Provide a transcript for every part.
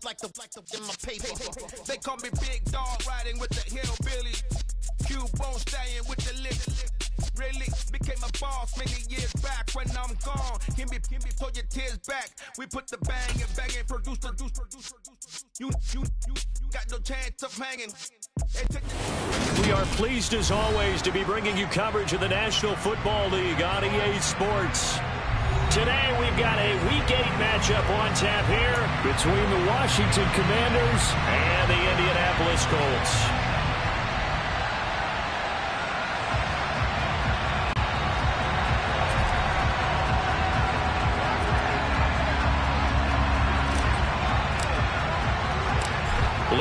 in my paper. They call me Big Dog, riding with the hillbilly. Cubone staying with the lick. Really became a boss many years back. When I'm gone, give me pull your tears back. We put the bang and bang and produce. You got no chance of hanging. We are pleased as always to be bringing you coverage of the National Football League on EA Sports. Today we've got a Week 8 matchup on tap here between the Washington Commanders and the Indianapolis Colts.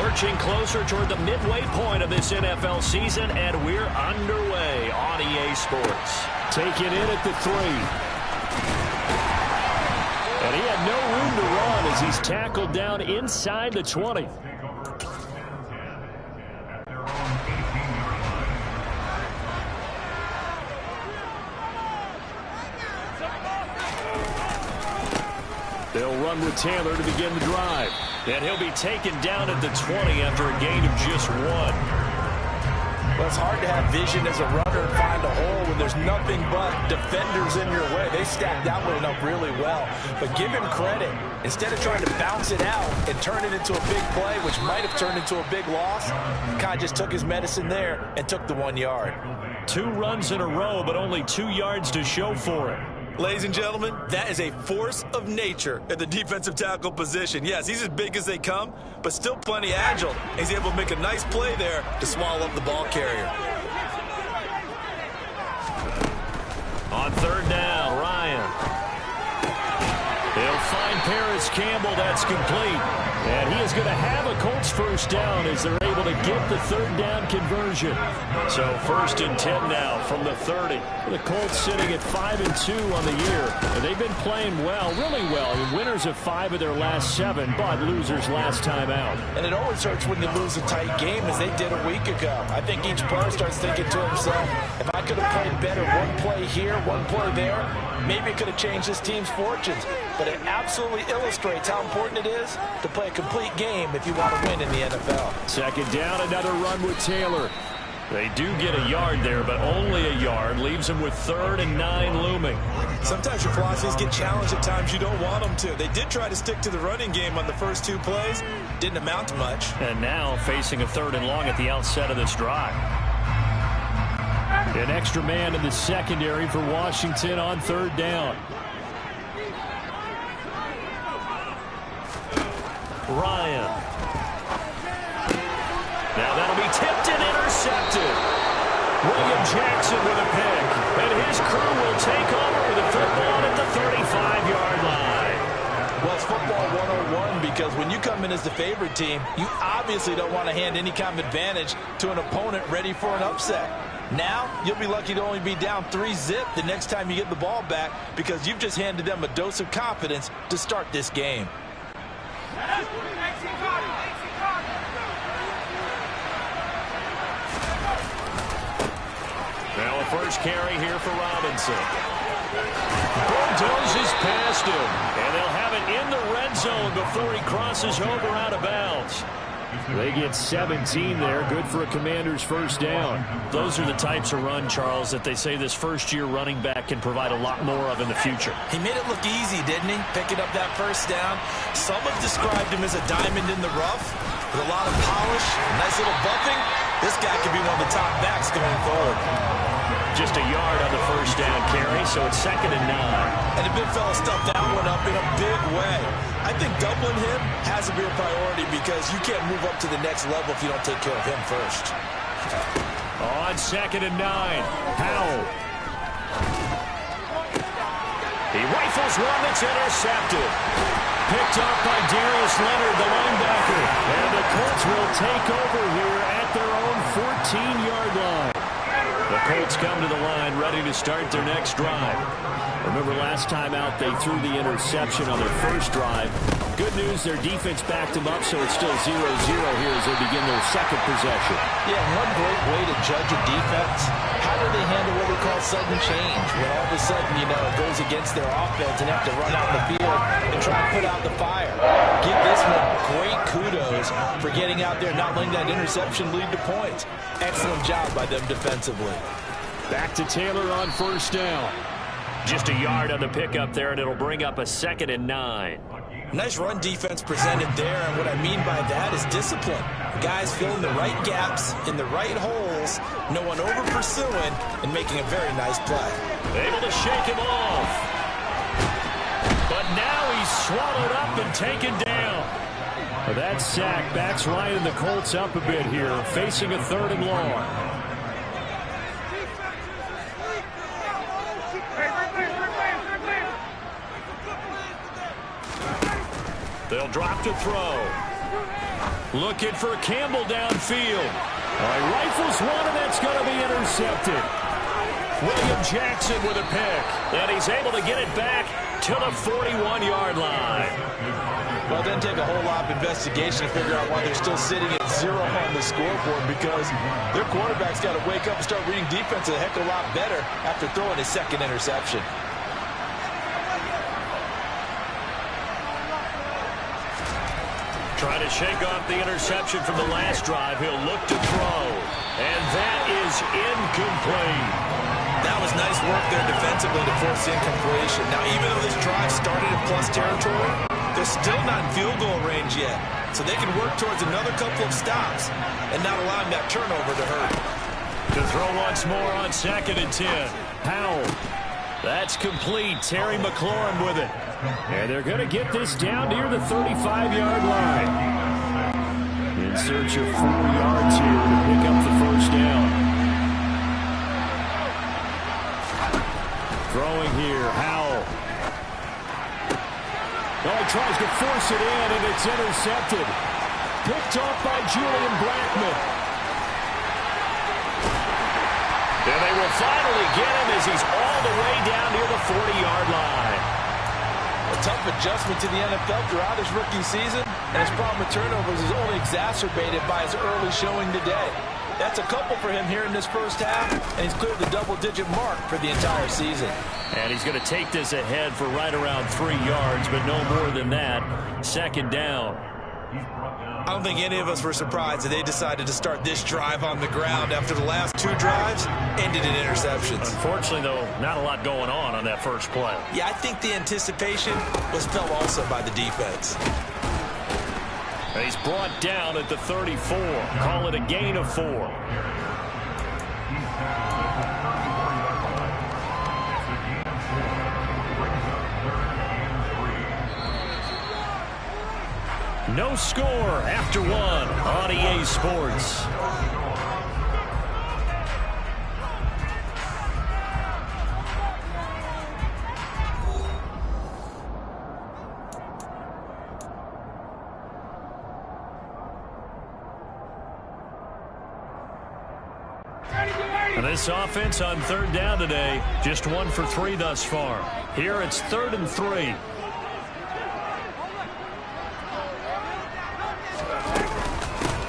Lurching closer toward the midway point of this NFL season, and we're underway on EA Sports. Taken in at the 3. And he had no room to run as he's tackled down inside the 20. They'll run with Taylor to begin the drive. And he'll be taken down at the 20 after a gain of just 1. Well, it's hard to have vision as a runner and find a hole when there's nothing but defenders in your way. They stacked that one up really well. But give him credit. Instead of trying to bounce it out and turn it into a big play, which might have turned into a big loss, Kai just took his medicine there and took the 1 yard. 2 runs in a row, but only 2 yards to show for it. Ladies and gentlemen, that is a force of nature at the defensive tackle position. Yes, he's as big as they come, but still plenty agile. He's able to make a nice play there to swallow up the ball carrier. On 3rd down, Ryan. He'll find Paris Campbell. That's complete. And he is going to have a Colts first down as they're able to get the 3rd down conversion. So 1st and 10 now from the 30. The Colts sitting at 5-2 on the year. And they've been playing well, really well. Winners of 5 of their last 7, but losers last time out. And it always hurts when you lose a tight game as they did a week ago. I think each player starts thinking to himself, if I could have played better one play here, one play there, maybe it could have changed this team's fortunes. But it absolutely illustrates how important it is to play a complete game if you want to win in the NFL. 2nd down, another run with Taylor. They do get a yard there, but only a yard. Leaves them with 3rd and 9 looming. Sometimes your philosophies get challenged at times you don't want them to. They did try to stick to the running game on the first 2 plays. Didn't amount to much. And now facing a 3rd and long at the outset of this drive. An extra man in the secondary for Washington on 3rd down. Ryan. Now that'll be tipped and intercepted. William Jackson with a pick. And his crew will take over with the football at the 35-yard line. Well, it's football 101 because when you come in as the favorite team, you obviously don't want to hand any kind of advantage to an opponent ready for an upset. Now, you'll be lucky to only be down 3-zip the next time you get the ball back because you've just handed them a dose of confidence to start this game. Now a first carry here for Robinson. Bulldozes past him, and they'll have it in the red zone before he crosses over out of bounds. They get 17 there. Good for a Commander's first down. Those are the types of run, Charles, that they say this first-year running back can provide a lot more of in the future. He made it look easy, didn't he? Picking up that first down. Some have described him as a diamond in the rough with a lot of polish, nice little bumping. This guy could be one of the top backs going forward. Just a yard on the first down carry, so it's 2nd and 9. And the big fella stuffed that one up in a big way. I think doubling him has to be a priority because you can't move up to the next level if you don't take care of him first. On 2nd and 9, Powell. He rifles one that's intercepted. Picked up by Darius Leonard, the linebacker. And the Colts will take over here at their own 14-yard line. The Colts come to the line ready to start their next drive. Remember last time out they threw the interception on their first drive. Good news, their defense backed them up, so it's still 0-0 here as they begin their second possession. Yeah, one great way to judge a defense, how do they handle what we call sudden change? When all of a sudden, it goes against their offense and have to run out in the field and try to put out the fire. Give this one great kudos for getting out there, not letting that interception lead to points. Excellent job by them defensively. Back to Taylor on first down. Just a yard on the pickup there, and it'll bring up a 2nd and 9. Nice run defense presented there, and what I mean by that is discipline. Guys filling the right gaps in the right holes, no one over-pursuing, and making a very nice play. Able to shake him off. But now he's swallowed up and taken down. That sack backs Ryan and the Colts up a bit here, facing a 3rd and long. They'll drop to throw. Looking for Campbell downfield. Rifles one, and that's going to be intercepted. William Jackson with a pick. And he's able to get it back to the 41-yard line. Well, it doesn't take a whole lot of investigation to figure out why they're still sitting at 0 on the scoreboard, because their quarterback's got to wake up and start reading defense a heck of a lot better after throwing his 2nd interception. Trying to shake off the interception from the last drive. He'll look to throw. And that is incomplete. That was nice work there defensively to force the incompletion. Now, even though this drive started in plus territory, they're still not in field goal range yet. So they can work towards another couple of stops and not allowing that turnover to hurt. To throw once more on 2nd and 10. Powell. That's complete. Terry McLaurin with it. And they're going to get this down near the 35-yard line. In search of 4 yards here to pick up the first down. Throwing here, Howell. Oh, he tries to force it in, and it's intercepted. Picked off by Julian Blackmon. And they will finally get him as he's all the way down near the 40-yard line. A tough adjustment to the NFL throughout his rookie season, and his problem with turnovers is only exacerbated by his early showing today. That's a couple for him here in this first half, and he's cleared the double-digit mark for the entire season. And he's going to take this ahead for right around 3 yards, but no more than that. 2nd down. I don't think any of us were surprised that they decided to start this drive on the ground after the last 2 drives ended in interceptions. Unfortunately, though, not a lot going on that first play. Yeah, I think the anticipation was felt also by the defense. And he's brought down at the 34. Call it a gain of 4. No score after 1 on EA Sports. And this offense on 3rd down today, just 1 for 3 thus far. Here it's 3rd and 3.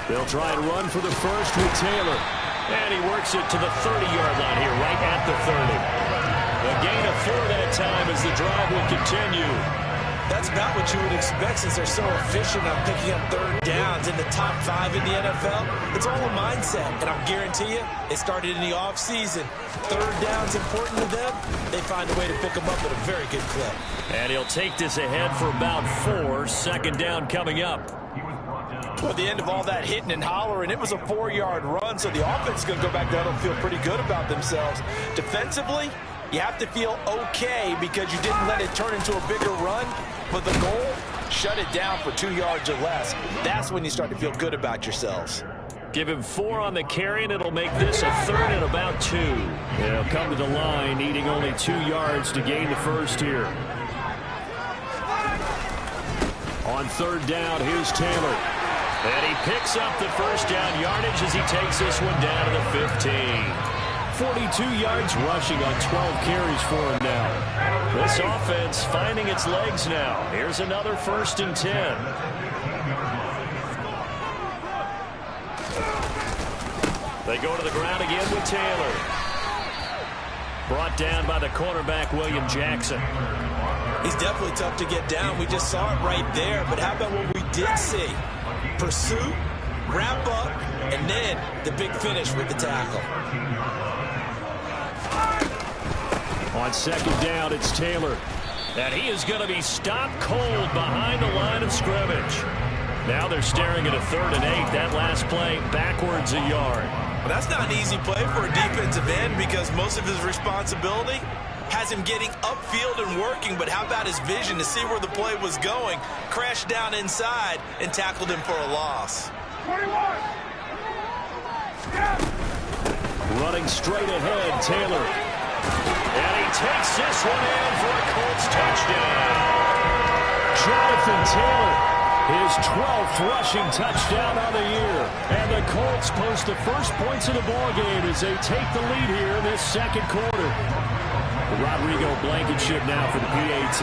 They'll try and run for the first with Taylor. And he works it to the 30-yard line here, right at the 30. A gain of 4 that time as the drive will continue. That's about what you would expect since they're so efficient on picking up 3rd downs in the top 5 in the NFL. It's all a mindset, and I'll guarantee you it started in the offseason. 3rd down's important to them. They find a way to pick them up at a very good clip. And he'll take this ahead for about 4. 2nd down coming up. Toward the end of all that hitting and hollering, it was a 4-yard run, so the offense is going to go back down and feel pretty good about themselves. Defensively, you have to feel okay because you didn't let it turn into a bigger run, but the goal, shut it down for 2 yards or less. That's when you start to feel good about yourselves. Give him 4 on the carry, and it'll make this a 3rd and about 2. They'll come to the line, needing only 2 yards to gain the first here. On 3rd down, here's Taylor. And he picks up the first down yardage as he takes this one down to the 15. 42 yards rushing on 12 carries for him now. This offense finding its legs now. Here's another 1st and 10. They go to the ground again with Taylor. Brought down by the cornerback, William Jackson. He's definitely tough to get down. We just saw it right there. But how about what we did see? Pursuit, wrap up, and then the big finish with the tackle. On 2nd down, it's Taylor. And he is going to be stopped cold behind the line of scrimmage. Now they're staring at a 3rd and 8. That last play backwards a yard. Well, that's not an easy play for a defensive end because most of his responsibility has him getting upfield and working, but how about his vision to see where the play was going, crashed down inside, and tackled him for a loss. 21. Running straight ahead, Taylor. And he takes this one in for a Colts touchdown. Jonathan Taylor, his 12th rushing touchdown on the year. And the Colts post the first points of the ballgame as they take the lead here in this 2nd quarter. Rodrigo Blankenship now for the PAT.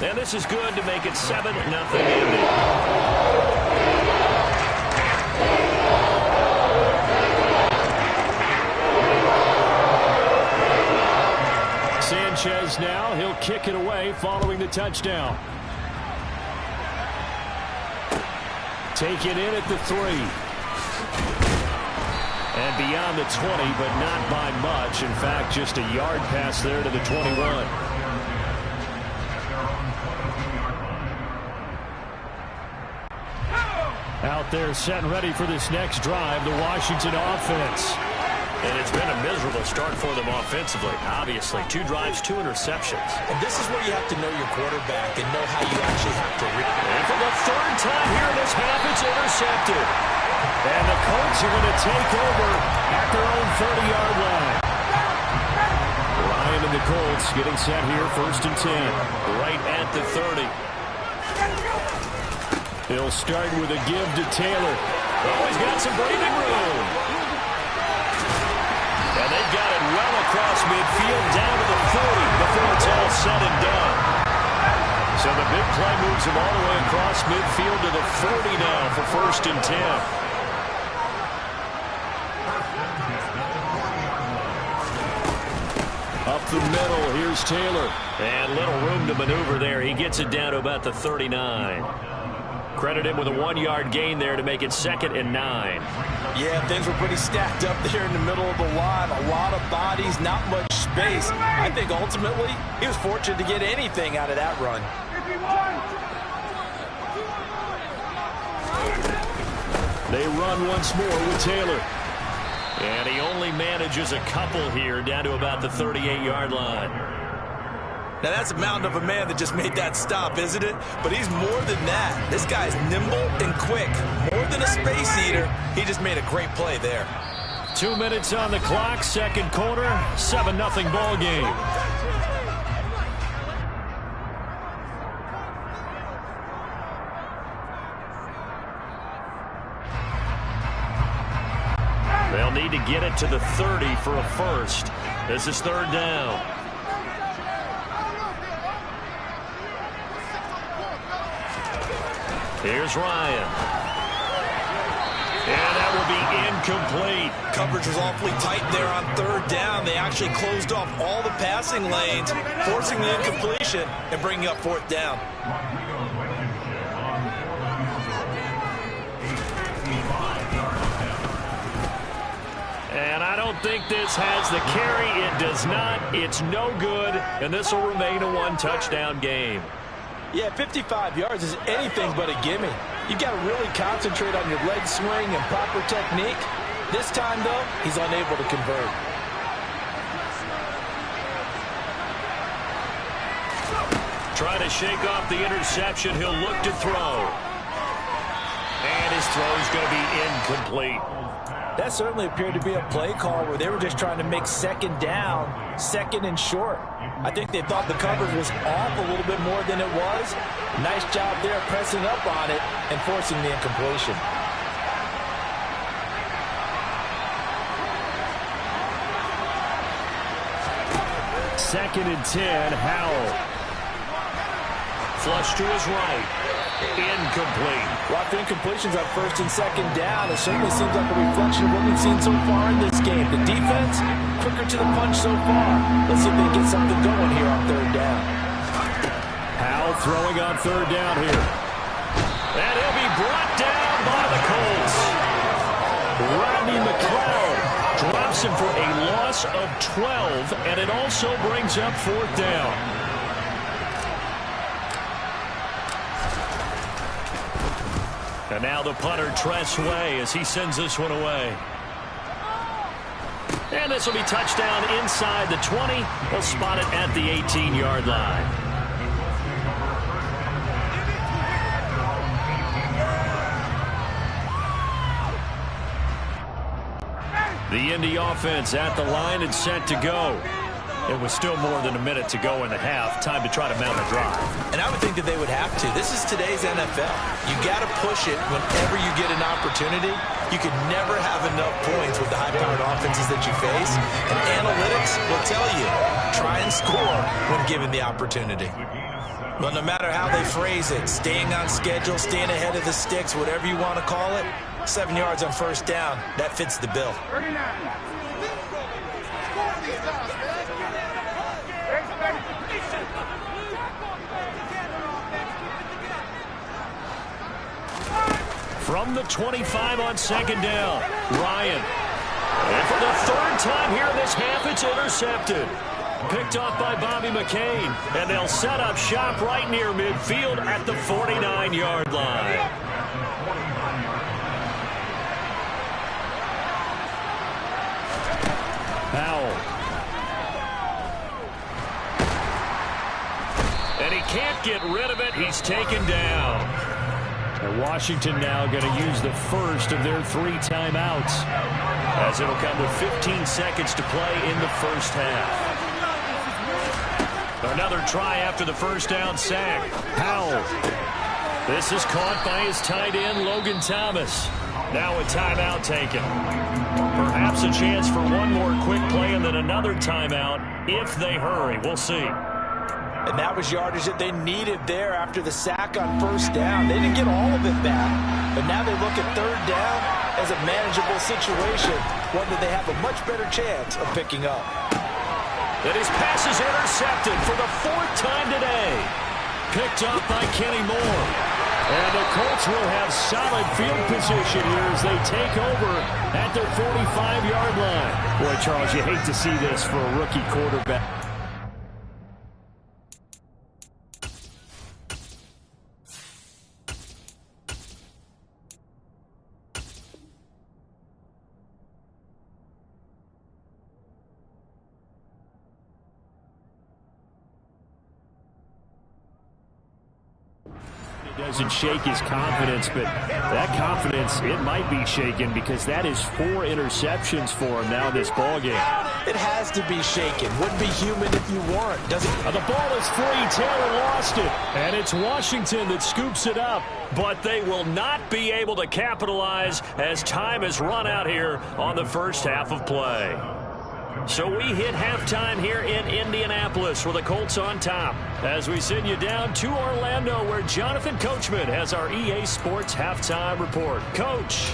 And this is good to make it 7-0 Indy. Sanchez now, he'll kick it away following the touchdown. Taken in at the 3. And beyond the 20, but not by much. In fact, just a yard pass there to the 21. Out there set and ready for this next drive, the Washington offense. And it's been a miserable start for them offensively. Obviously, 2 drives, 2 interceptions. And this is where you have to know your quarterback and know how you actually have to read. And for the 3rd time here in this half, it's intercepted. And the Colts are going to take over at their own 30-yard line. Ryan and the Colts getting set here, 1st and 10. Right at the 30. He'll start with a give to Taylor. Oh, he's got some breathing room. And they've got it well across midfield down to the 40 before it's all said and done. So the big play moves him all the way across midfield to the 40 now for 1st and 10. Up the middle, here's Taylor. And little room to maneuver there. He gets it down to about the 39. Credit him with a 1-yard gain there to make it 2nd and 9. Yeah, things were pretty stacked up there in the middle of the line. A lot of bodies, not much space. I think ultimately he was fortunate to get anything out of that run. They run once more with Taylor. And he only manages a couple here down to about the 38-yard line. Now that's a mountain of a man that just made that stop, isn't it? But he's more than that. This guy's nimble and quick. More than a space eater, he just made a great play there. 2 minutes on the clock, 2nd quarter, 7-0 ball game. They'll need to get it to the 30 for a first. This is 3rd down. Here's Ryan. And that will be incomplete. Coverage was awfully tight there on 3rd down. They actually closed off all the passing lanes, forcing the incompletion and bringing up 4th down. And I don't think this has the carry. It does not. It's no good. And this will remain a 1-touchdown game. Yeah, 55 yards is anything but a gimme. You've got to really concentrate on your leg swing and proper technique. This time, though, he's unable to convert. Trying to shake off the interception. He'll look to throw. And his throw is going to be incomplete. That certainly appeared to be a play call where they were just trying to make 2nd down, 2nd and short. I think they thought the coverage was off a little bit more than it was. Nice job there pressing up on it and forcing the incompletion. 2nd and 10. Howell. Flush to his right. Incomplete. Lots of incompletions on 1st and 2nd down. It certainly seems like a reflection of what we've seen so far in this game. The defense, quicker to the punch so far. Let's see if they can get something going here on 3rd down. Howell throwing on 3rd down here. And he'll be brought down by the Colts. Rodney McLeod drops him for a loss of 12, and it also brings up 4th down. And now the punter, Tress Way, as he sends this one away. And this will be touchdown inside the 20. They'll spot it at the 18-yard line. The Indy offense at the line and set to go. It was still more than a minute to go in the half. Time to try to mount a drive. And I would think that they would have to. This is today's NFL. You got to push it whenever you get an opportunity. You could never have enough points with the high-powered offenses that you face. And analytics will tell you, try and score when given the opportunity. But no matter how they phrase it, staying on schedule, staying ahead of the sticks, whatever you want to call it, 7 yards on 1st down, that fits the bill. From the 25 on 2nd down, Ryan. And for the 3rd time here in this half, it's intercepted. Picked off by Bobby McCain. And they'll set up shop right near midfield at the 49-yard line. Howell. And he can't get rid of it. He's taken down. And Washington now going to use the first of their 3 timeouts, as it'll come with 15 seconds to play in the 1st half. Another try after the 1st down sack. Howell. This is caught by his tight end, Logan Thomas. Now a timeout taken. Perhaps a chance for one more quick play and then another timeout if they hurry. We'll see. And that was yardage that they needed there after the sack on 1st down. They didn't get all of it back, but now they look at 3rd down as a manageable situation, one that they have a much better chance of picking up. And his pass is intercepted for the 4th time today. Picked up by Kenny Moore. And the Colts will have solid field position here as they take over at their 45-yard line. Boy, Charles, you hate to see this for a rookie quarterback. Doesn't shake his confidence, but that confidence, it might be shaken because that is 4 interceptions for him now in this ballgame. It has to be shaken. Wouldn't be human if you weren't. The ball is free. Taylor lost it. And it's Washington that scoops it up. But they will not be able to capitalize as time has run out here on the 1st half of play. So we hit halftime here in Indianapolis with the Colts on top as we send you down to Orlando where Jonathan Coachman has our EA Sports halftime report. Coach.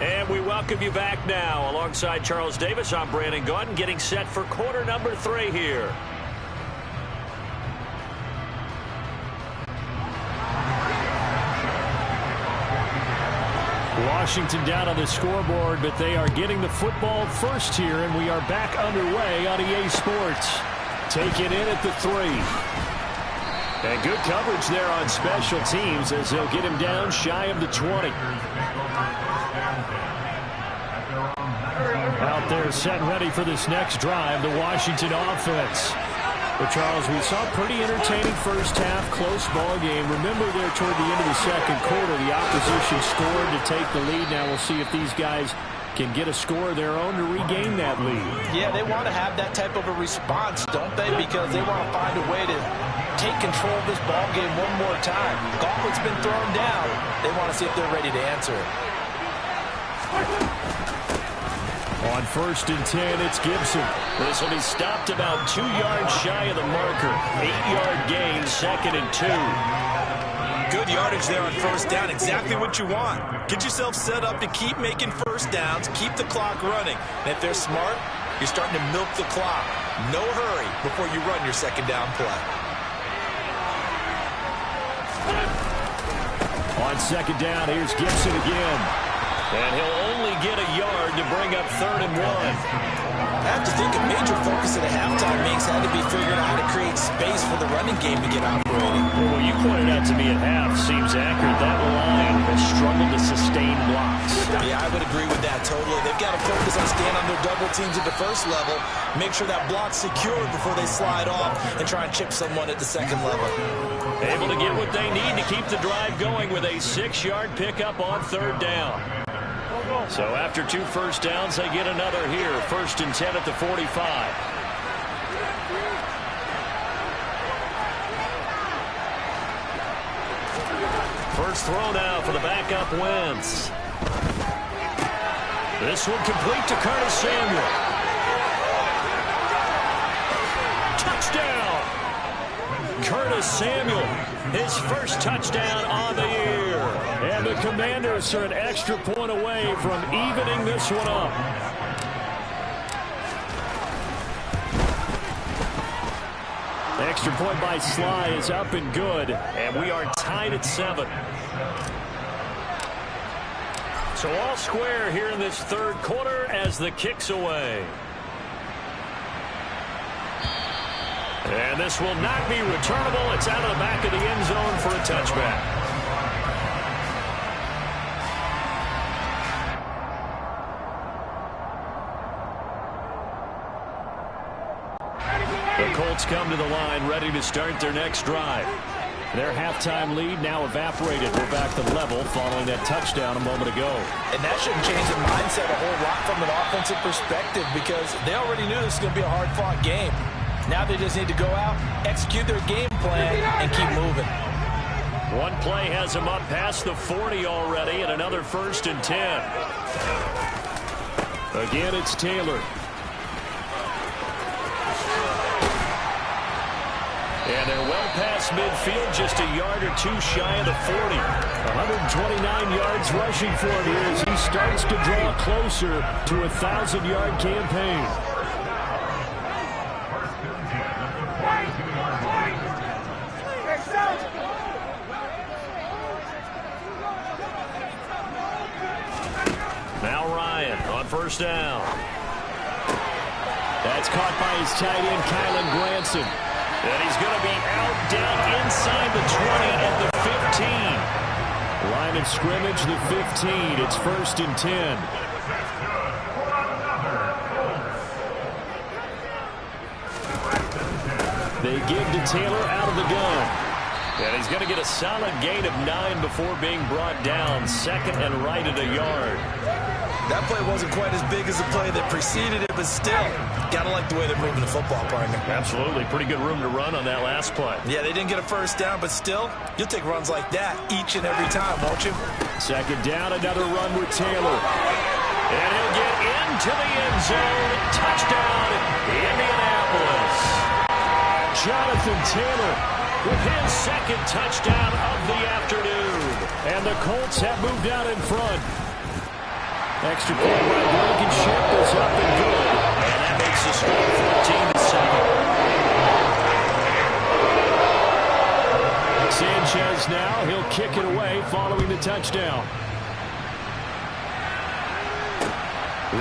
And we welcome you back now alongside Charles Davis. I'm Brandon Gaudin getting set for quarter number 3 here. Washington down on the scoreboard, but they are getting the football first here, and we are back underway on EA Sports. Taken in at the 3. And good coverage there on special teams as they'll get him down shy of the 20. Out there set and ready for this next drive, the Washington offense. But, Charles, we saw a pretty entertaining 1st half, close ball game. Remember there toward the end of the 2nd quarter, the opposition scored to take the lead. Now we'll see if these guys can get a score of their own to regain that lead. Yeah, they want to have that type of a response, don't they? Because they want to find a way to take control of this ball game one more time. Gauntlet's been thrown down. They want to see if they're ready to answer it. On 1st and 10, it's Gibson. This will be stopped about 2 yards shy of the marker. 8-yard gain, 2nd and 2. Good yardage there on 1st down. Exactly what you want. Get yourself set up to keep making 1st downs, keep the clock running. And if they're smart, you're starting to milk the clock. No hurry before you run your 2nd down play. On 2nd down, here's Gibson again. And he'll only get a yard to bring up 3rd and 1. I have to think a major focus of the halftime meetings had to be figuring out how to create space for the running game to get operating. Well, you pointed out to me at half seems accurate. That line has struggled to sustain blocks. Yeah, I would agree with that totally. They've got to focus on staying on their double teams at the 1st level, make sure that block's secured before they slide off and try and chip someone at the 2nd level. Able to get what they need to keep the drive going with a 6-yard pickup on 3rd down. So after 2 first downs, they get another here. 1st and 10 at the 45. First throw now for the backup Wentz. This one complete to Curtis Samuel. Touchdown! Curtis Samuel, his first touchdown on the year. And the Commanders are an extra point away from evening this one up. Extra point by Sly is up and good, and we are tied at 7. So all square here in this 3rd quarter as the kick's away. And this will not be returnable. It's out of the back of the end zone for a touchback. The Colts come to the line ready to start their next drive. Their halftime lead now evaporated. We're back to level following that touchdown a moment ago. And that shouldn't change the mindset a whole lot from an offensive perspective because they already knew this was going to be a hard-fought game. Now they just need to go out, execute their game plan, and keep moving. One play has them up past the 40 already, and another 1st and 10. Again, it's Taylor. And they're well past midfield, just a yard or 2 shy of the 40. 129 yards rushing for him here as he starts to draw closer to a 1,000-yard campaign. Now Ryan on 1st down. That's caught by his tight end, Kylan Granson. And he's going to be out down inside the 20 at the 15. Line of scrimmage, the 15. It's 1st and 10. They give to Taylor out of the gun. And he's going to get a solid gain of 9 before being brought down. 2nd and right at a yard. That play wasn't quite as big as the play that preceded it, but still, got to like the way they're moving the football, partner. Absolutely. Pretty good room to run on that last play. Yeah, they didn't get a 1st down, but still, you'll take runs like that each and every time, won't you? 2nd down, another run with Taylor. And he'll get into the end zone. Touchdown, Indianapolis. Jonathan Taylor with his 2nd touchdown of the afternoon. And the Colts have moved out in front. Extra point by Blankenship is up and good. And that makes the score 14-7. Sanchez now, he'll kick it away following the touchdown.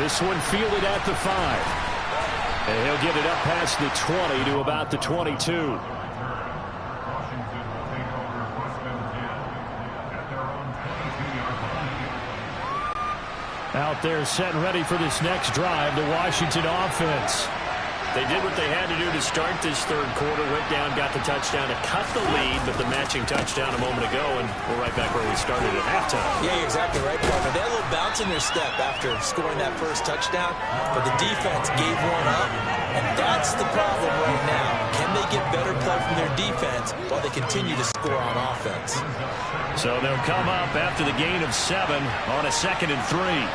This one fielded at the 5. And he'll get it up past the 20 to about the 22. Out there set and ready for this next drive, the Washington offense. They did what they had to do to start this 3rd quarter. Went down, got the touchdown to cut the lead, but the matching touchdown a moment ago, and we're right back where we started at halftime. Yeah, you're exactly right, partner. They had a little bounce in their step after scoring that 1st touchdown, but the defense gave one up, and that's the problem right now. Can they get better play from their defense while they continue to score on offense? So they'll come up after the gain of 7 on a 2nd and 3.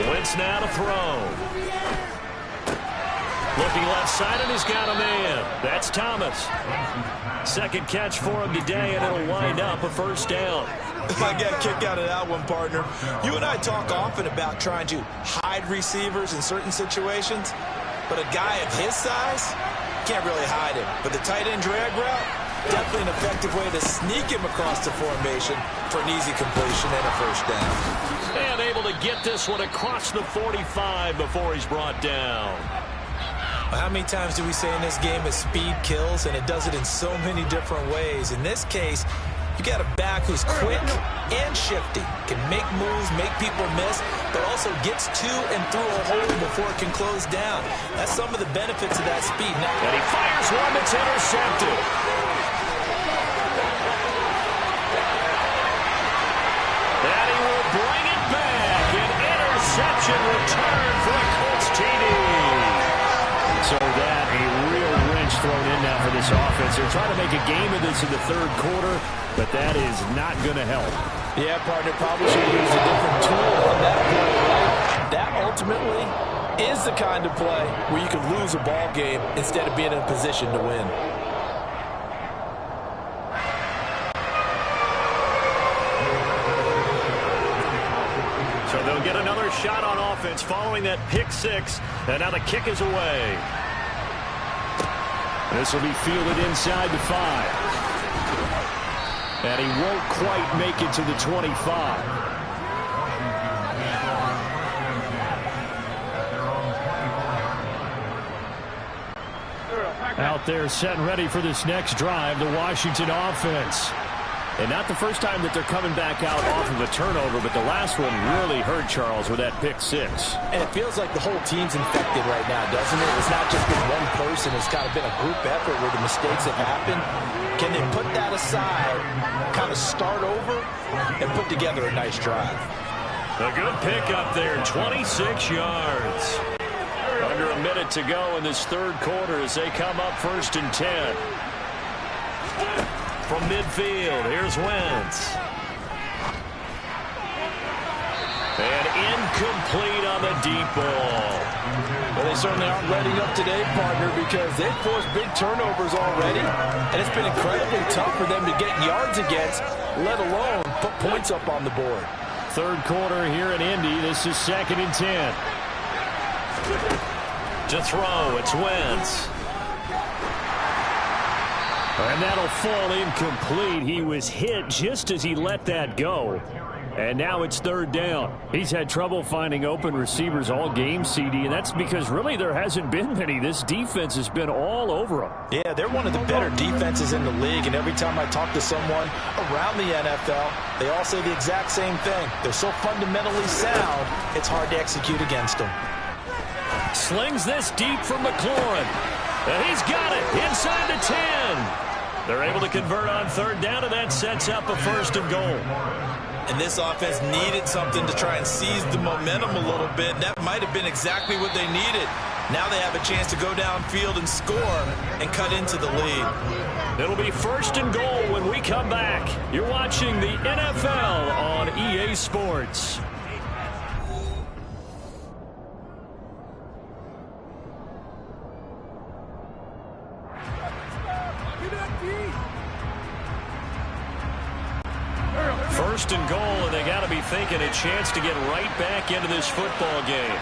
Wentz now to throw. Looking left side, and he's got a man. That's Thomas. Second catch for him today, and it'll wind up a first down. I got a kick out of that one, partner. You and I talk often about trying to hide receivers in certain situations, but a guy of his size can't really hide him. But the tight end drag route, definitely an effective way to sneak him across the formation for an easy completion and a first down. And able to get this one across the 45 before he's brought down. Well, how many times do we say in this game that speed kills, and it does it in so many different ways? In this case, you got a back who's quick and shifty, can make moves, make people miss, but also gets to and through a hole before it can close down. That's some of the benefits of that speed. Now, and he fires one that's intercepted. And he will bring it back. An interception return for a Colts TD. So that a real wrench thrown in now for this offense. They're trying to make a game of this in the third quarter, but that is not going to help. Yeah, partner, probably should use a different tool on that play, right? That ultimately is the kind of play where you can lose a ball game instead of being in a position to win. So they'll get another shot on offense following that pick six, and now the kick is away. This will be fielded inside the 5. And he won't quite make it to the 25. Out there set and ready for this next drive, the Washington offense. And not the first time that they're coming back out off of a turnover, but the last one really hurt Charles with that pick six. And it feels like the whole team's infected right now, doesn't it? It's not just been one person. It's kind of been a group effort where the mistakes have happened. Can they put that aside, kind of start over, and put together a nice drive? A good pick up there, 26 yards. Under a minute to go in this third quarter as they come up 1st and 10. From midfield, here's Wentz. And incomplete on the deep ball. Well, they certainly aren't letting up today, partner, because they've forced big turnovers already, and it's been incredibly tough for them to get yards against, let alone put points up on the board. Third quarter here in Indy. This is 2nd and 10. To throw, it's Wentz. And that'll fall incomplete. He was hit just as he let that go. And now it's 3rd down. He's had trouble finding open receivers all game, CD, and that's because really there hasn't been many. This defense has been all over him. Yeah, they're one of the better defenses in the league, and every time I talk to someone around the NFL, they all say the exact same thing. They're so fundamentally sound, it's hard to execute against them. Slings this deep from McLaurin. And he's got it inside the 10. They're able to convert on 3rd down, and that sets up a 1st and goal. And this offense needed something to try and seize the momentum a little bit. That might have been exactly what they needed. Now they have a chance to go downfield and score and cut into the lead. It'll be 1st and goal when we come back. You're watching the NFL on EA Sports. First and goal, and they got to be thinking a chance to get right back into this football game.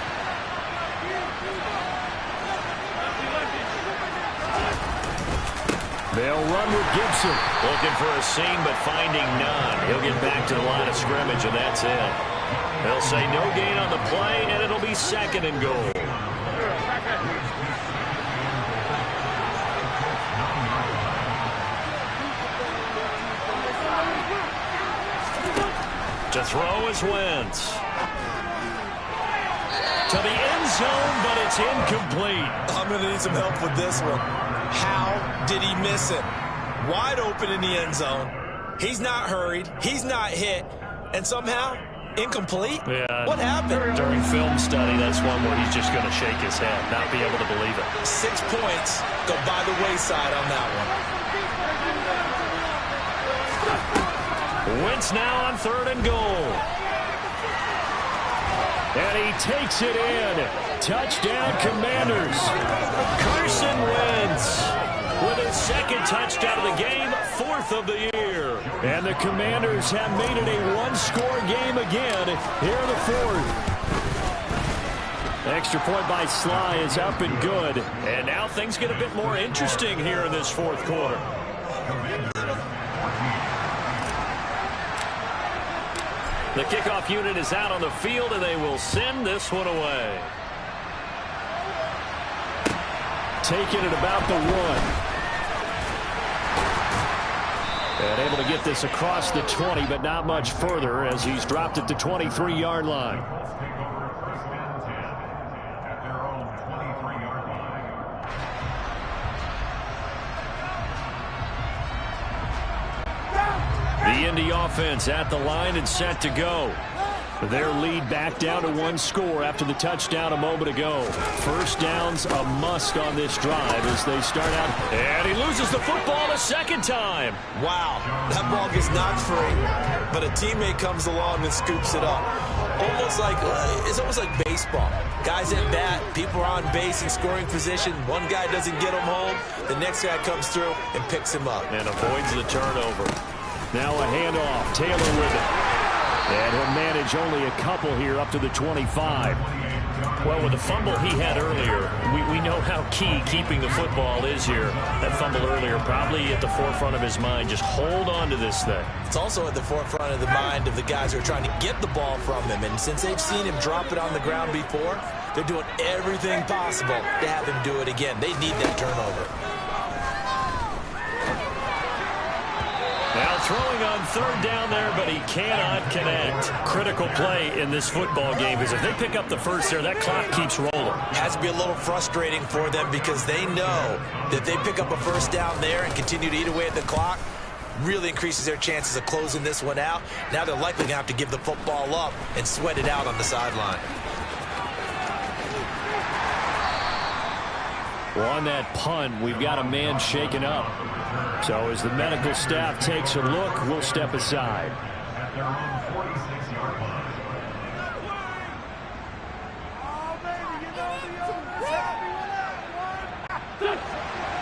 They'll run with Gibson. Looking for a seam, but finding none. He'll get back to the line of scrimmage, and that's it. They'll say no gain on the play, and it'll be 2nd and goal. To throw is Wentz. To the end zone, but it's incomplete. I'm going to need some help with this one. How did he miss it? Wide open in the end zone. He's not hurried. He's not hit. And somehow, incomplete? Yeah. What happened? During film study, that's one where he's just going to shake his head, not be able to believe it. 6 points go by the wayside on that one. Wentz now on 3rd and goal. And he takes it in. Touchdown, Commanders. Carson Wentz with his second touchdown of the game, 4th of the year. And the Commanders have made it a one-score game again here in the 4th. Extra point by Sly is up and good. And now things get a bit more interesting here in this 4th quarter. The kickoff unit is out on the field, and they will send this one away. Taking it about the 1. And able to get this across the 20, but not much further as he's dropped it to 23-yard line. The Indy offense at the line and set to go. Their lead back down to 1 score after the touchdown a moment ago. First down's a must on this drive as they start out. And he loses the football a second time. Wow, that ball gets knocked free, but a teammate comes along and scoops it up. It's almost like baseball. Guys at bat, people are on base in scoring position. One guy doesn't get him home. The next guy comes through and picks him up. And avoids the turnover. Now a handoff. Taylor with it. And he'll manage only a couple here up to the 25. Well, with the fumble he had earlier, we know how key keeping the football is here. That fumble earlier probably at the forefront of his mind. Just hold on to this thing. It's also at the forefront of the mind of the guys who are trying to get the ball from him. And since they've seen him drop it on the ground before, they're doing everything possible to have him do it again. They need that turnover. Now throwing on 3rd down there, but he cannot connect. Critical play in this football game because if they pick up the first there, that clock keeps rolling. Has to be a little frustrating for them because they know that they pick up a first down there and continue to eat away at the clock, really increases their chances of closing this one out. Now they're likely going to have to give the football up and sweat it out on the sideline. Well, on that punt, we've got a man shaken up. So as the medical staff takes a look, we'll step aside.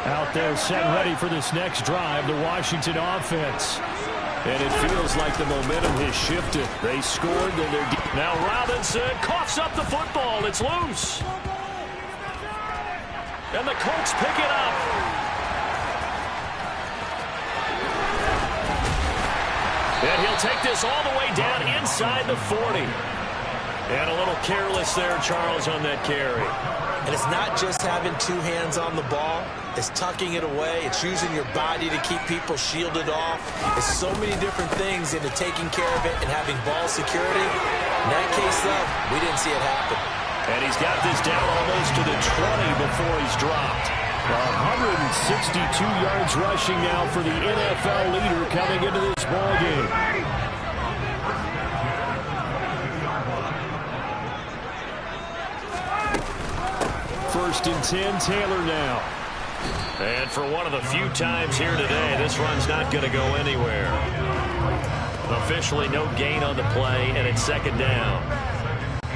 Out there set ready for this next drive, the Washington offense. And it feels like the momentum has shifted. They scored, then they're deep. Now Robinson coughs up the football. It's loose. And the Colts pick it up. And he'll take this all the way down inside the 40. And a little careless there, Charles, on that carry. And it's not just having 2 hands on the ball. It's tucking it away. It's using your body to keep people shielded off. It's so many different things into taking care of it and having ball security. In that case, though, we didn't see it happen. And he's got this down almost to the 20 before he's dropped. 162 yards rushing now for the NFL leader coming into this ballgame. First and 10, Taylor now. And for one of the few times here today, this run's not going to go anywhere. Officially no gain on the play, and it's 2nd down.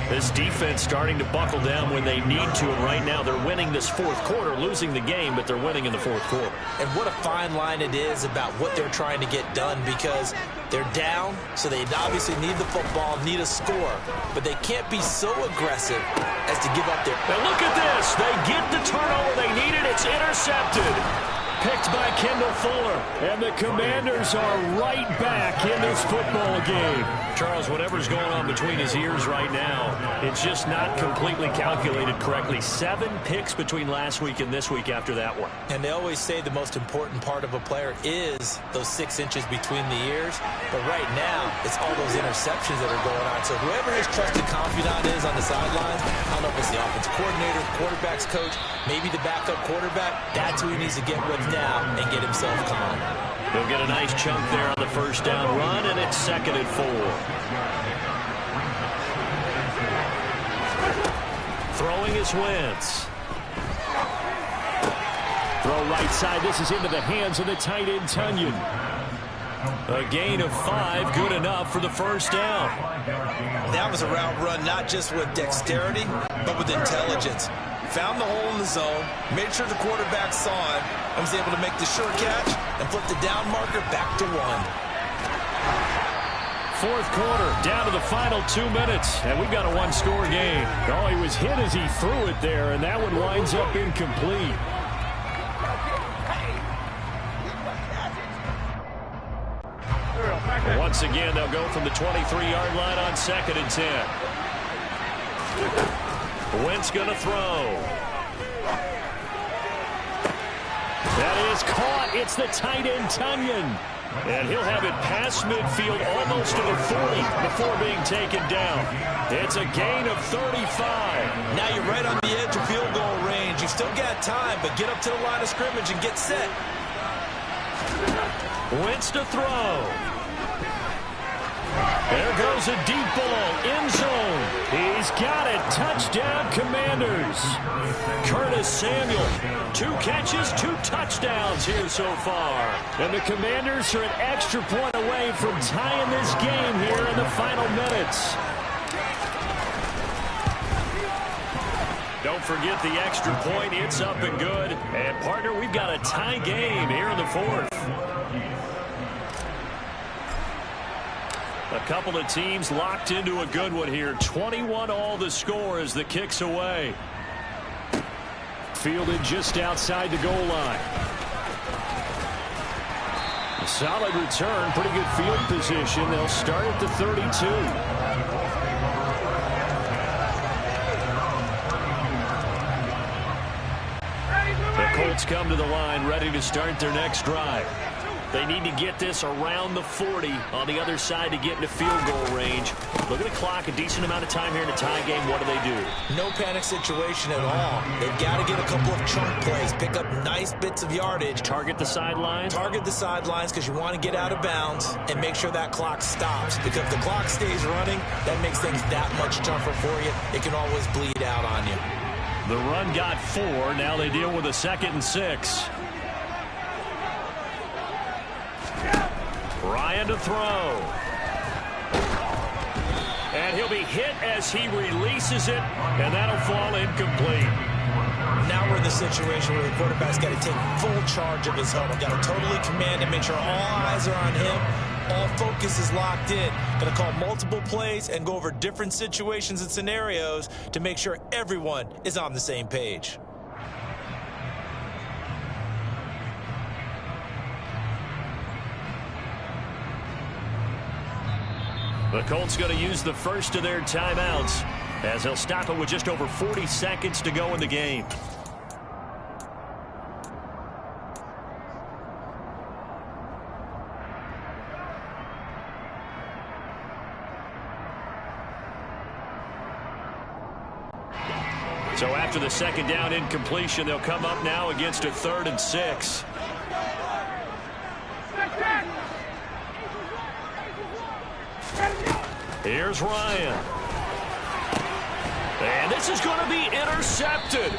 This defense starting to buckle down when they need to, and right now they're winning this 4th quarter, losing the game, but they're winning in the 4th quarter. And what a fine line it is about what they're trying to get done because they're down, so they obviously need the football, need a score, but they can't be so aggressive as to give up their... And look at this. They get the turnover they needed. It's intercepted. Picked by Kendall Fuller. And the Commanders are right back in this football game. Charles, whatever's going on between his ears right now, it's just not completely calculated correctly. 7 picks between last week and this week after that one. And they always say the most important part of a player is those 6 inches between the ears. But right now, it's all those interceptions that are going on. So whoever his trusted confidant is on the sidelines, I don't know if it's the offensive coordinator, quarterback's coach, maybe the backup quarterback, that's who he needs to get with now and get himself calm. He'll get a nice chunk there on the first down run, and it's 2nd and 4. Throwing is Wentz. Throw right side. This is into the hands of the tight end, Tunyon. A gain of 5, good enough for the first down. That was a route run not just with dexterity, but with intelligence. Found the hole in the zone, made sure the quarterback saw it, and was able to make the sure catch and flip the down marker back to 1. Fourth quarter, down to the final 2 minutes, and we've got a one-score game. Oh, he was hit as he threw it there, and that one winds up incomplete. Once again, they'll go from the 23-yard line on 2nd and 10. Wentz going to throw. That is caught. It's the tight end, Tunyon. And he'll have it past midfield almost to the 40 before being taken down. It's a gain of 35. Now you're right on the edge of field goal range. You've still got time, but get up to the line of scrimmage and get set. Wentz to throw. There goes a deep ball, end zone. He's got it. Touchdown, Commanders. Curtis Samuel, 2 catches, 2 touchdowns here so far. And the Commanders are an extra point away from tying this game here in the final minutes. Don't forget the extra point. It's up and good. And, partner, we've got a tie game here in the 4th. A couple of teams locked into a good one here. 21 all the score as the kick's away. Fielded just outside the goal line. A solid return, pretty good field position. They'll start at the 32. The Colts come to the line, ready to start their next drive. They need to get this around the 40 on the other side to get into field goal range. Look at the clock, a decent amount of time here in a tie game. What do? No panic situation at all. They've got to get a couple of chunk plays, pick up nice bits of yardage. Target the sidelines? Target the sidelines because you want to get out of bounds and make sure that clock stops. Because if the clock stays running, that makes things that much tougher for you. It can always bleed out on you. The run got 4. Now they deal with a 2nd and 6. Ryan to throw. And he'll be hit as he releases it, and that'll fall incomplete. Now we're in the situation where the quarterback's got to take full charge of his helmet. Got to totally command and make sure all eyes are on him. All focus is locked in. Going to call multiple plays and go over different situations and scenarios to make sure everyone is on the same page. The Colts going to use the first of their timeouts as they'll stop it with just over 40 seconds to go in the game. So after the second down incompletion, they'll come up now against a 3rd and 6. Here's Ryan. And this is going to be intercepted.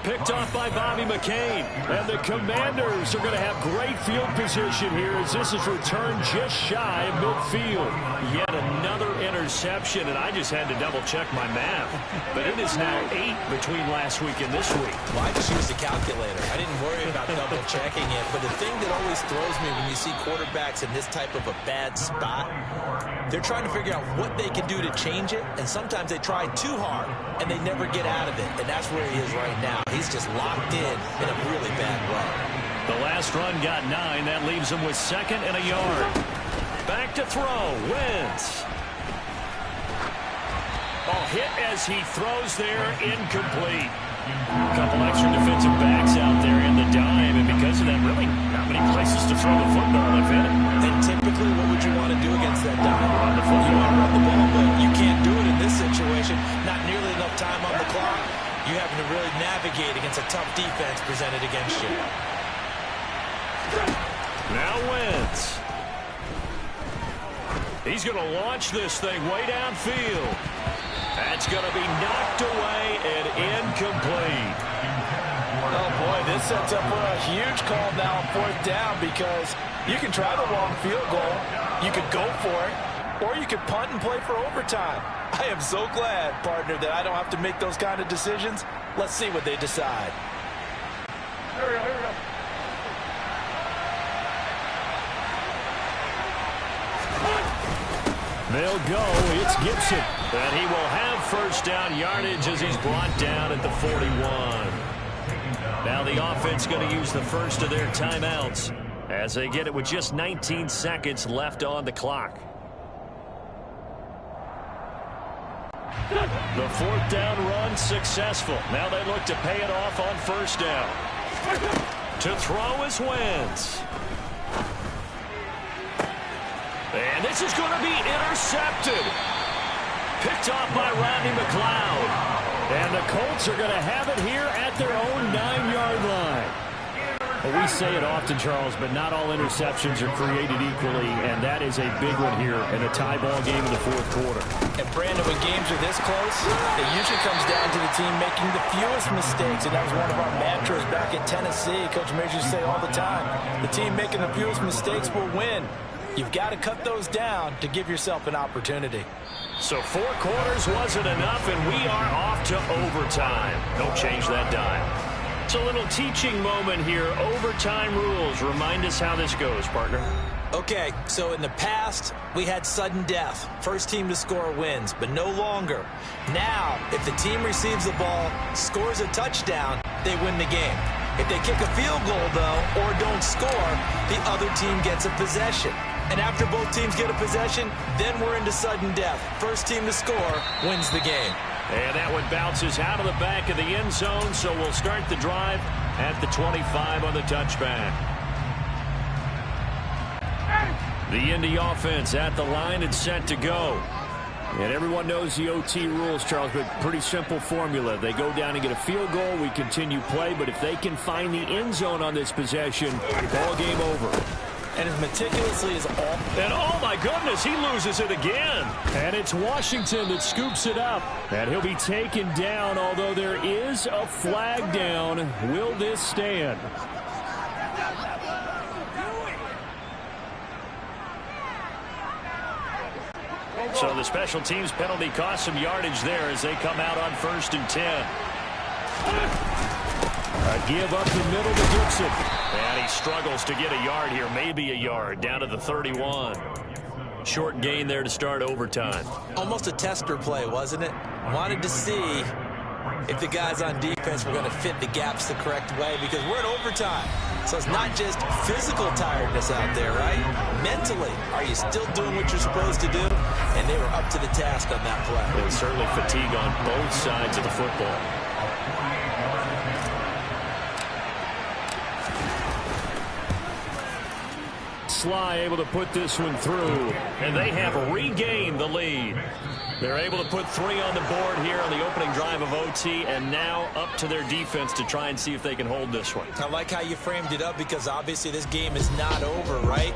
Picked off by Bobby McCain. And the Commanders are going to have great field position here as this is returned just shy of midfield. Yet another interception, and I just had to double-check my math. But it is now 8 between last week and this week. Well, I just used a calculator. I didn't worry about double-checking it. But the thing that always throws me when you see quarterbacks in this type of a bad spot, they're trying to figure out what they can do to change it, and sometimes they try too hard, and they never get out of it. And that's where he is right now. He's just locked in a really bad way. The last run got 9. That leaves him with 2nd and a yard. Back to throw. Wentz. Oh, hit as he throws there. Incomplete. A couple extra defensive backs out there in the dime, and because of that, really not many places to throw the football, if any. And typically, what would you want to do against that dime? Run the football. You want to run the ball, but you can't do it in this situation. Not nearly enough time on the clock. You're having to really navigate against a tough defense presented against you. Now Wentz. He's going to launch this thing way downfield. That's going to be knocked away and incomplete. Oh, boy, this sets up for a huge call now on 4th down because you can try the long field goal, you could go for it, or you could punt and play for overtime. I am so glad, partner, that I don't have to make those kind of decisions. Let's see what they decide. Here we go. They'll go. It's Gibson. And he will have first down yardage as he's brought down at the 41. Now the offense going to use the first of their timeouts as they get it with just 19 seconds left on the clock. The 4th down run successful. Now they look to pay it off on first down. To throw is Wentz. And this is going to be intercepted. Picked off by Rodney McLeod. And the Colts are going to have it here at their own 9-yard line. Well, we say it often, Charles, but not all interceptions are created equally, and that is a big one here in a tie ball game in the 4th quarter. And, Brandon, when games are this close, it usually comes down to the team making the fewest mistakes, and that was one of our mantras back at Tennessee. Coach Majors used to say all the time, the team making the fewest mistakes will win. You've got to cut those down to give yourself an opportunity. So 4 quarters wasn't enough, and we are off to overtime. Don't change that dial. It's a little teaching moment here. Overtime rules. Remind us how this goes, partner. Okay, so in the past, we had sudden death. First team to score wins, but no longer. Now, if the team receives the ball, scores a touchdown, they win the game. If they kick a field goal, though, or don't score, the other team gets a possession. And after both teams get a possession, then we're into sudden death. First team to score wins the game. And that one bounces out of the back of the end zone, so we'll start the drive at the 25 on the touchback. The Indy offense at the line and set to go. And everyone knows the OT rules, Charles, but pretty simple formula. They go down and get a field goal, we continue play, but if they can find the end zone on this possession, ball game over. And as meticulously as all... And oh my goodness, he loses it again. And it's Washington that scoops it up. And he'll be taken down, although there is a flag down. Will this stand? So the special teams penalty cost some yardage there as they come out on 1st and 10. A give up the middle to Gibson. And he struggles to get a yard here, maybe a yard, down to the 31. Short gain there to start overtime. Almost a tester play, wasn't it? Wanted to see if the guys on defense were going to fit the gaps the correct way, because we're in overtime. So it's not just physical tiredness out there, right? Mentally, are you still doing what you're supposed to do? And they were up to the task on that play. And certainly fatigue on both sides of the football. Sly able to put this one through, and they have regained the lead. They're able to put 3 on the board here on the opening drive of OT, and now up to their defense to try and see if they can hold this one. I like how you framed it up, because obviously this game is not over, right?